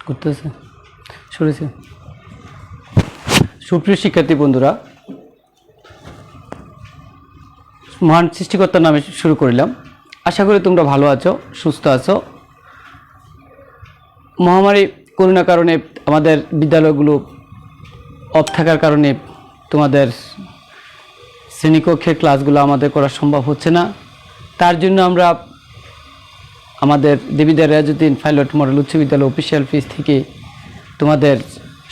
করতেছে শুনেছি। সুপ্রিয় শিক্ষার্থী বন্ধুরা, মহান সৃষ্টিকর্তার নামে শুরু করিলাম। আশা করি তোমরা ভালো আছো, সুস্থ আছো। মহামারী করোনার কারণে আমাদের বিদ্যালয়গুলো অফ থাকার কারণে তোমাদের শ্রেণীকক্ষের ক্লাসগুলো আমাদের করা সম্ভব হচ্ছে না। তার জন্য আমরা আমাদের দেবিদ্বার রিয়াজউদ্দিন পাইলট মডেল উচ্চ বিদ্যালয় অফিসিয়াল পেজ থেকে তোমাদের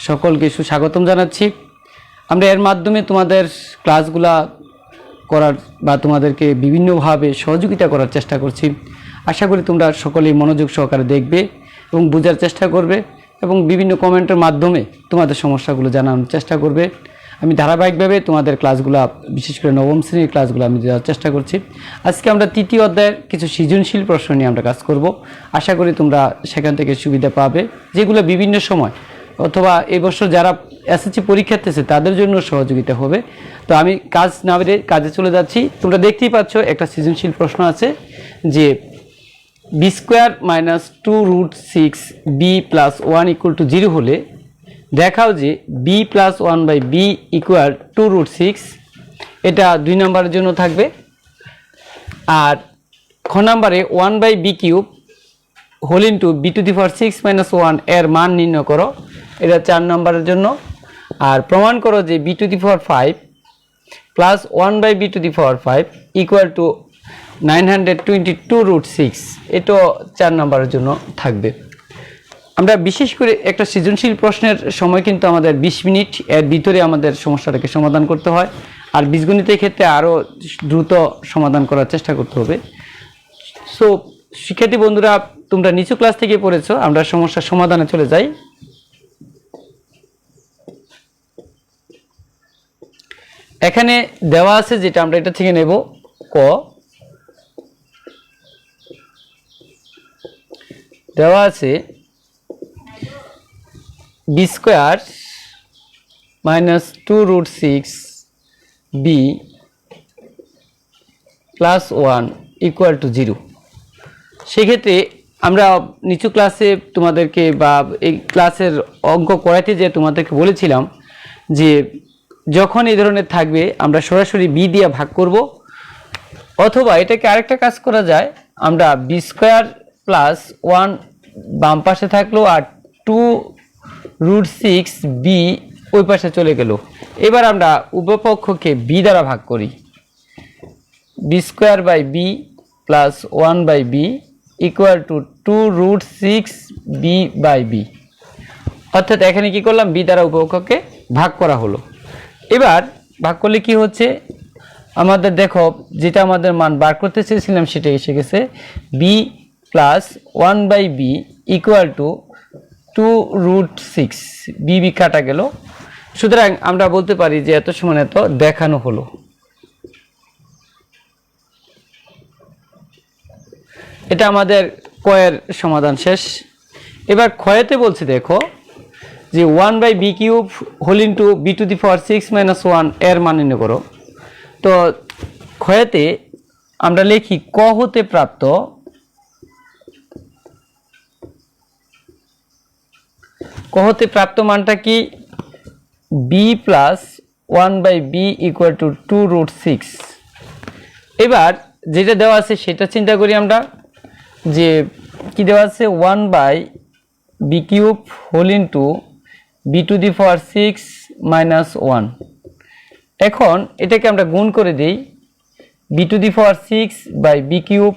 সকলকে সুস্বাগতম জানাচ্ছি। আমরা এর মাধ্যমে তোমাদের ক্লাসগুলা করার বা তোমাদেরকে বিভিন্নভাবে সহযোগিতা করার চেষ্টা করছি। আশা করি তোমরা সকলেই মনোযোগ সহকারে দেখবে এবং বোঝার চেষ্টা করবে এবং বিভিন্ন কমেন্টের মাধ্যমে তোমাদের সমস্যাগুলো জানানোর চেষ্টা করবে। আমি ধারাবাহিকভাবে তোমাদের ক্লাসগুলো, বিশেষ করে নবম শ্রেণীর ক্লাসগুলো আমি দেওয়ার চেষ্টা করছি। আজকে আমরা তৃতীয় অধ্যায়ের কিছু সৃজনশীল প্রশ্ন নিয়ে আমরা কাজ করব। আশা করি তোমরা সেখান থেকে সুবিধা পাবে, যেগুলো বিভিন্ন সময় অথবা এবছর যারা এসএসসি পরীক্ষা দিতেছে তাদের জন্য সহযোগিতা হবে। তো আমি কাজ না বেড়ে কাজে চলে যাচ্ছি। তোমরা দেখতেই পাচ্ছ একটা সৃজনশীল প্রশ্ন আছে যে B square minus 2√6 B plus 1 equal to 0 হলে দেখাও যে বি প্লাস 1 বি ইকুয়াল 2√6। এটা 2 নম্বরের জন্য থাকবে। আর খ নম্বরে 1/b cube whole into b⁻6 - 1 এর মান নির্ণয় করো। এটা 4 নম্বরের জন্য। আর প্রমাণ করো যে b⁵ plus 1/b⁵ equal to 922√6। এটাও 4 নম্বরের জন্য থাকবে। আমরা বিশেষ করে একটা সৃজনশীল প্রশ্নের সময় কিন্তু আমাদের 20 মিনিট, এর ভিতরে আমাদের সমস্যাটাকে সমাধান করতে হয়। আর বীজগণিতের ক্ষেত্রে আরও দ্রুত সমাধান করার চেষ্টা করতে হবে। সো শিক্ষার্থী বন্ধুরা, তোমরা নিচু ক্লাস থেকে পড়েছো, আমরা সমস্যার সমাধানে চলে যাই। এখানে দেওয়া আছে যেটা, আমরা এটা থেকে নেব। ক দেওয়া আছে B square minus 2√6 B plus 1 equal to 0। সেক্ষেত্রে আমরা নিচু ক্লাসে তোমাদেরকে বা এই ক্লাসের অঙ্ক করাতে যে তোমাদেরকে বলেছিলাম যে যখন এই ধরনের থাকবে আমরা সরাসরি বি দিয়ে ভাগ করব, অথবা এটাকে আরেকটা কাজ করা যায়, আমরা বি স্কোয়ার প্লাস 1 বাম পাশে থাকলো আর 2√6 বি ওই পাশে চলে গেল। এবার আমরা উভয়পক্ষকে বি দ্বারা ভাগ করি। B square by B plus 1/বি equal to 2√6 B by B. অর্থাৎ এখানে কি করলাম, বি দ্বারা উভয়পক্ষকে ভাগ করা হলো। এবার ভাগ করলে কি হচ্ছে, আমাদের দেখো যেটা আমাদের মান বার করতে চেয়েছিলাম সেটা এসে গেছে। বি প্লাস 1/বি ইকুয়াল টু 2√6 বি কাটা গেল। সুতরাং আমরা বলতে পারি যে এত সমান এত দেখানো হলো। এটা আমাদের কয়ের সমাধান শেষ। এবার ক্ষয়েতে বলছি দেখো যে 1/বি কিউব হোল ইন্টু b⁻6 - 1 এর মান নির্ণয় করো। তো ক্ষয়েতে আমরা লিখি ক হতে প্রাপ্ত মানটা কি, বি প্লাস 1/বি ইকুয়াল টু 2√6। এবার যেটা দেওয়া আছে সেটা চিন্তা করি আমরা, যে কি দেওয়া আছে 1/বি কিউব হোল ইন্টু b⁻6 - 1। এখন এটাকে আমরা গুণ করে দিই, b⁻6 বি কিউব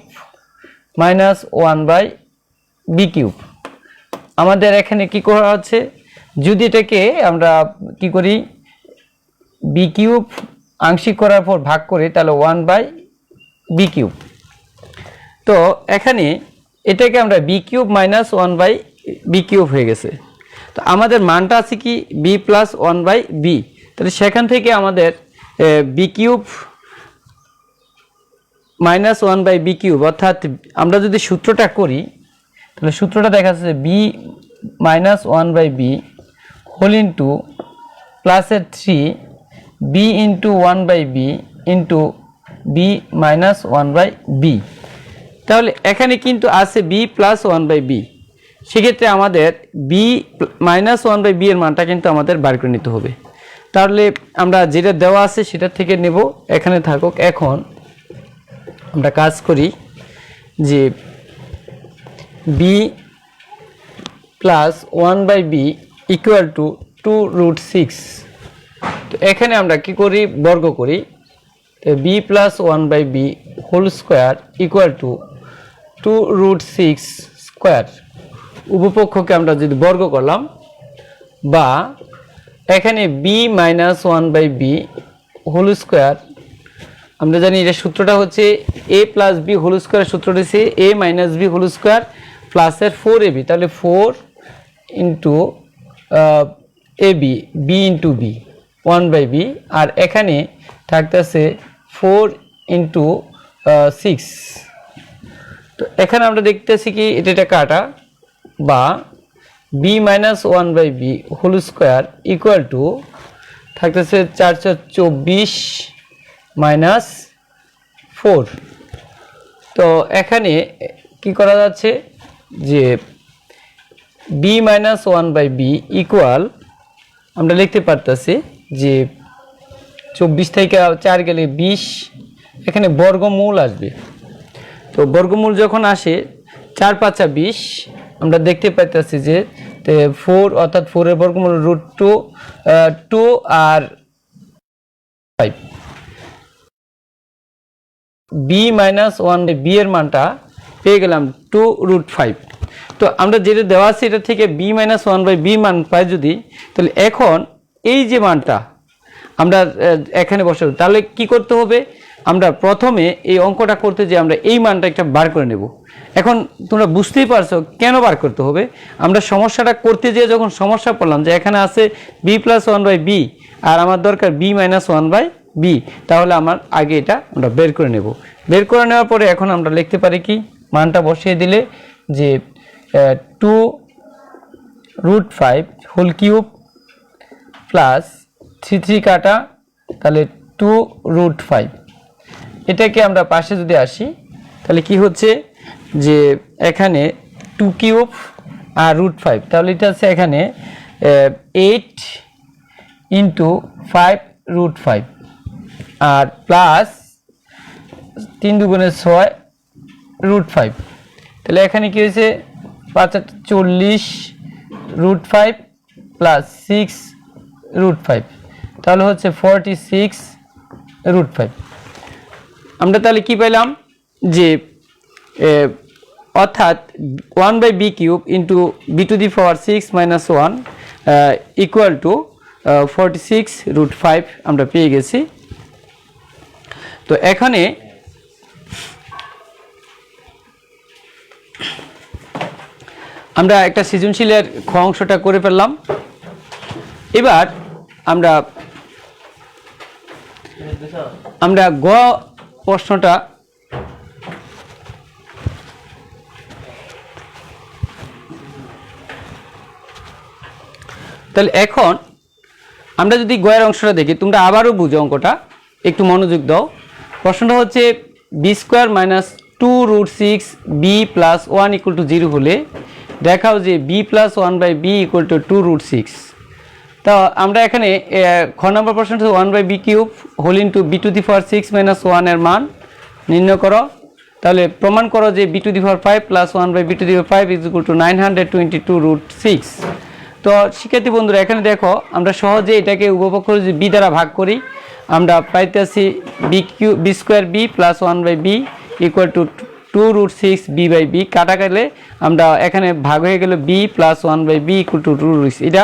মাইনাস 1/বি কিউব। আমাদের এখানে কি করা আছে, যদি এটাকে আমরা কি করি, বি কিউব আংশিক করার পর ভাগ করি তাহলে 1/বি কিউব। তো এখানে এটাকে আমরা বি কিউব মাইনাস 1/বি কিউব হয়ে গেছে। তো আমাদের মানটা আছে কি বি প্লাস 1/বি। তাহলে সেখান থেকে আমাদের বি কিউব মাইনাস 1/বি কিউব, অর্থাৎ আমরা যদি সূত্রটা করি তাহলে সূত্রটা দেখা যাচ্ছে বি মাইনাস 1/বি হোল ইন্টু প্লাসের 3 বি ইন্টু 1/বি ইন্টু বি মাইনাস 1/বি। তাহলে এখানে কিন্তু আছে বি প্লাস 1/বি। সেক্ষেত্রে আমাদের B minus one by B এর মানটা কিন্তু আমাদের বার করে নিতে হবে। তাহলে আমরা যেটা দেওয়া আছে সেটা থেকে নেব, এখানে থাকুক। এখন আমরা কাজ করি যে B plus one by B equal to 2√6। তো এখানে আমরা কি করি, বর্গ করি। তো B plus one by B whole square equal to 2√6 square. উপপক্ষকে আমরা যদি বর্গ করলাম, বা এখানে B minus one by B whole square, আমরা জানি এটা সূত্রটা হচ্ছে A plus B whole square, সূত্রটা হচ্ছে A minus B whole square প্লাসের 4ab, তাহলে 4 into A B, B into B, 1 by B, আর এখানে থাকতেছে 4 ইন্টু 6। তো এখানে আমরা দেখতেছি কি এটা কাটা, বা B minus one by B whole square equal to থাকতেছে 424 মাইনাস 4। তো এখানে কি করা যাচ্ছে যে B minus one by B equal আমরা লিখতে পারতেছি যে 24 থেকে 4 গেলে 20, এখানে বর্গমূল আসবে। তো বর্গমূল যখন আসে 4 5 20, আমরা দেখতে পাইতেছি যে 4 অর্থাৎ 4 এর বর্গমূল √2 আর 5। বি মাইনাস ওয়ান বি এর মানটা পেয়ে গেলাম 2√5। তো আমরা যেটা দেওয়া আছে এটা থেকে B minus one by B মান পাই যদি, তাহলে এখন এই যে মানটা আমরা এখানে বসাবো। তাহলে কি করতে হবে, আমরা প্রথমে এই অঙ্কটা করতে যে আমরা এই মানটা একটা বার করে নেব। এখন তোমরা বুঝতেই পারছো কেন বার করতে হবে। আমরা সমস্যাটা করতে যেয়ে যখন সমস্যা পড়লাম যে এখানে আছে B plus one by B আর আমার দরকার B minus one by B, তাহলে আমার আগে এটা আমরা বের করে নেব। বের করে নেওয়ার পরে এখন আমরা লিখতে পারি কি, মানটা বসিয়ে দিলে যে 2√5 হোল কিউব প্লাস 3 কাটা, তাহলে 2√5। এটাকে আমরা পাশে যদি আসি তাহলে কি হচ্ছে যে এখানে 2 কিউব আর √5, তাহলে এটা আছে এখানে 8 ইন্টু 5√5 আর প্লাস 3 দুগুণে 6 √5। তাহলে এখানে কি হয়েছে 5 40 √5 প্লাস 6 √5, তাহলে হচ্ছে 46 √5। আমরা তাহলে কি পেলাম যে অর্থাৎ 1 by B cube into B to the power 6 minus 1 equal to 46 √5 আমরা পেয়ে গেছি। তো এখানে আমরা একটা সৃজনশীলের খ অংশটা করে ফেললাম। এবার আমরা গ প্রশ্নটা তাহলে এখন আমরা যদি গয়ের অংশটা দেখি, তোমরা আবারও বুঝো অঙ্কটা, একটু মনোযোগ দাও। প্রশ্নটা হচ্ছে B square minus 2√6 B plus 1 equal to 0 হলে দেখাও যে B plus 1 by B equal to 2√6। তো আমরা এখানে খ নম্বর প্রশ্নটা 1 by B cube whole into B to the power 6 minus 1 এর মান নির্ণয় করো। তাহলে প্রমাণ করো যে B to the power 5 plus 1 by B to the power 5 is equal to 922√6। তো শিক্ষার্থী বন্ধুরা এখানে দেখো আমরা সহজে এটাকে উপপক্ষ যদি বি দ্বারা ভাগ করি, আমরা পাইতেছি B square B plus 1 by B equal to 2√6 B by B. কাটা গেলে আমরা এখানে ভাগ হয়ে গেল B plus 1 by B equal to 2√6। এটা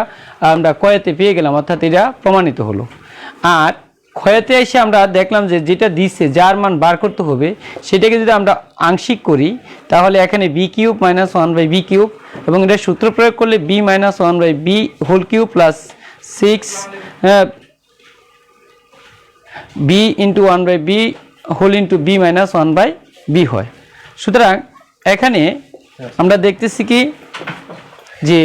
আমরা কয়েতে পেয়ে গেলাম, অর্থাৎ এটা প্রমাণিত হলো। আর ক্ষয়তে এসে আমরা দেখলাম যে যেটা দিচ্ছে যার মান বার করতে হবে সেটাকে যদি আমরা আংশিক করি তাহলে এখানে B cube minus 1 by B cube, এবং এটা সূত্র প্রয়োগ করলে B minus 1 by B whole cube plus 6 B into 1 by B whole into B minus 1 by B হয়। সুতরাং এখানে আমরা দেখতেছি কি যে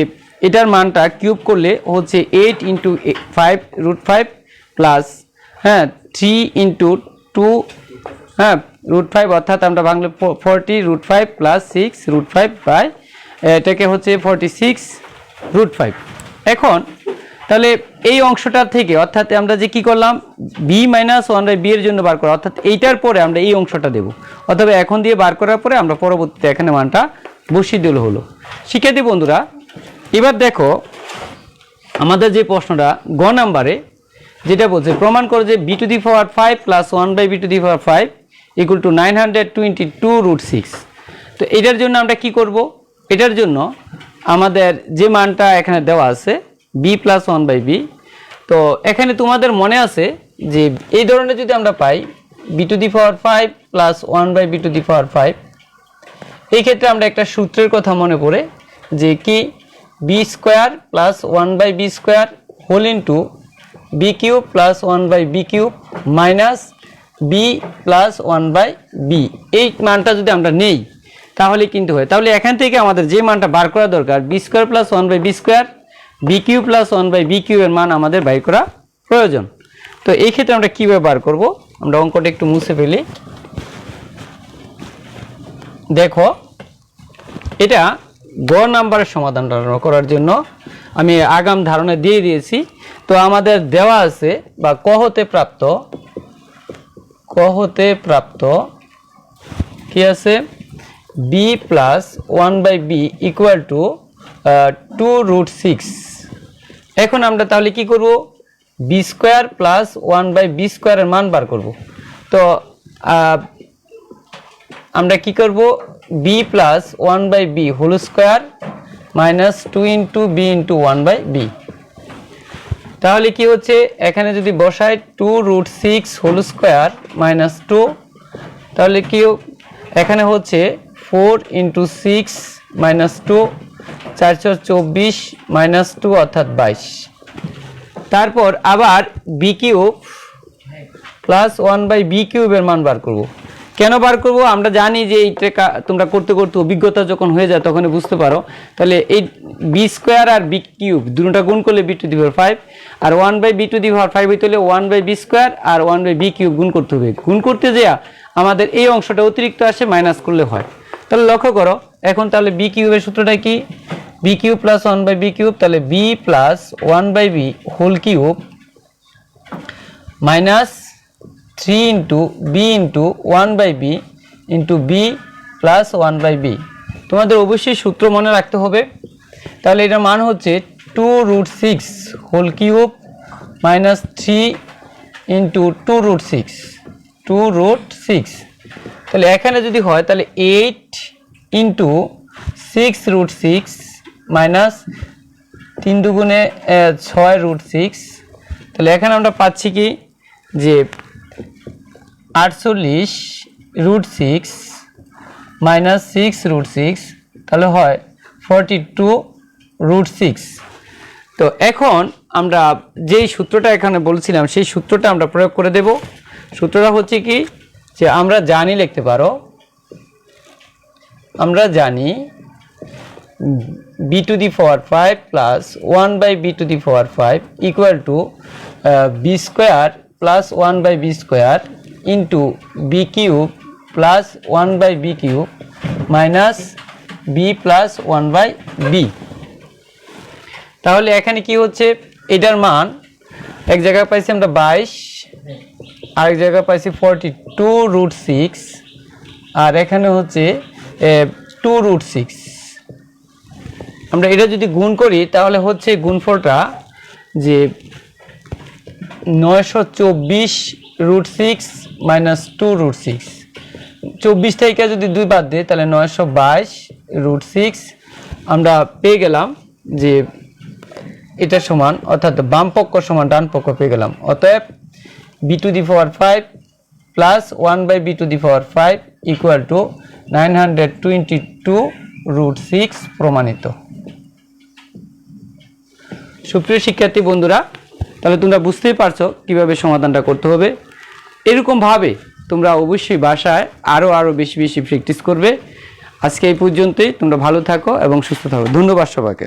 এটার মানটা কিউব করলে হচ্ছে 8 ইন্টু 5√5 প্লাস 3 ইন্টু 2 √5, অর্থাৎ আমরা বাংলা 40√5 প্লাস 6 √5 বাই এটাকে হচ্ছে 46√5। এখন তাহলে এই অংশটা থেকে অর্থাৎ আমরা যে কি করলাম বি মাইনাস 1/b এর জন্য বার করা, অর্থাৎ এইটার পরে আমরা এই অংশটা দেব, অথবা এখন দিয়ে বার করার পরে আমরা পরবর্তীতে এখানে মানটা বসিয়ে দিলে হলো। শিক্ষার্থী বন্ধুরা, এবার দেখো আমাদের যে প্রশ্নটা গ নাম্বারে যেটা বলছে প্রমাণ করো যে b⁵ plus 1/b⁵ equal to 922√6। তো এটার জন্য আমরা কি করব, এটার জন্য আমাদের যে মানটা এখানে দেওয়া আছে b প্লাস 1/b, তো এখানে তোমাদের মনে আছে যে এই ধরনের যদি আমরা পাই b⁵ প্লাস 1/b⁵, এই ক্ষেত্রে আমরা একটা সূত্রের কথা মনে পড়ে যে কি b² plus 1/b² whole into b³ plus 1/b³ minus b plus 1/b, এই মানটা যদি আমরা নেই তাহলে কিন্তু হয়। তাহলে এখান থেকে আমাদের যে মানটা বার করা দরকার b² plus 1/b², b³ plus 1/b³ এর মান আমাদের বাইর করা প্রয়োজন। তো এই ক্ষেত্রে আমরা কীভাবে বার করব, আমরা অঙ্কটা একটু মুছে ফেলি। দেখো এটা গ নাম্বারের সমাধানটা করার জন্য আমি আগাম ধারণা দিয়ে দিয়েছি। তো আমাদের দেওয়া আছে বা ক হতে প্রাপ্ত কি আছে b plus 1/b equal to 2√6। এখন আমরা তাহলে কি করব b² প্লাস 1/b² এর মান বার করব। তো আমরা কি করব b plus 1/b whole square minus 2 into b into 1/b। তাহলে কি হচ্ছে এখানে যদি বসাই 2√6 হোল স্কোয়ার মাইনাস 2, তাহলে কি এখানে হচ্ছে 4 ইন্টু 6 মাইনাস 2, 424 মাইনাস 2 অর্থাৎ 22। তারপর আবার b³ প্লাস 1/b³ এর মান বার করব। কেন বার করব, আমরা জানি যে এইটা তোমরা করতে করতে অভিজ্ঞতা যখন হয়ে যায় তখন বুঝতে পারো। তাহলে এই b² আর b³ দুটোটা গুণ করলে b⁵, আর 1/b⁵ হইতে হলে 1/b² আর 1/b³ গুণ করতে হবে। গুণ করতে যাওয়া আমাদের এই অংশটা অতিরিক্ত আসে, মাইনাস করলে হয়। তাহলে লক্ষ্য করো এখন তাহলে b³ এর সূত্রটা কি b³ প্লাস 1/b³ তাহলে b plus 1/b whole cube minus 3 into b into 1/b into b plus 1/b। তোমাদের অবশ্যই সূত্র মনে রাখতে হবে। তাহলে এটার মান হচ্ছে 2√6 হোল কিউব মাইনাস 3 ইন্টু 2√6। তাহলে এখানে যদি হয় তাহলে 8 ইন্টু 6√6 মাইনাস 3 দুগুণে 6√6। তাহলে এখানে আমরা পাচ্ছি কি যে 48√6 মাইনাস 6√6, তাহলে হয় 42√6। তো এখন আমরা যেই সূত্রটা এখানে বলছিলাম সেই সূত্রটা আমরা প্রয়োগ করে দেব। সূত্রটা হচ্ছে কি যে আমরা জানি লিখতে পারো, আমরা জানি b⁵ plus 1/b⁵ equal to b² plus 1/b² into b³ plus 1/b³ minus b plus 1/b। তাহলে এখানে কি হচ্ছে এটার মান এক জায়গায় পাইছি আমরা 22, আরেক জায়গায় পাইছি 42√6, আর এখানে হচ্ছে 2√6। আমরা এটা যদি গুণ করি তাহলে হচ্ছে গুণফলটা যে 924√6 মাইনাস 2√6। 24 থেকে যদি 2 বাদ দিই তাহলে 922√6 আমরা পেয়ে গেলাম যে এটা সমান, অর্থাৎ বাম পক্ষ সমান ডান পক্ষ পেয়ে গেলাম। অতএব b⁵ plus 1/b⁵ equal to 922√6 প্রমাণিত। সুপ্রিয় শিক্ষার্থী বন্ধুরা, তাহলে তোমরা বুঝতেই পারছো কিভাবে সমাধানটা করতে হবে। এরকমভাবে তোমরা অবশ্যই বাসায় আরও বেশি বেশি প্র্যাকটিস করবে। আজকে এই পর্যন্তই। তোমরা ভালো থাকো এবং সুস্থ থাকো। ধন্যবাদ সবাইকে।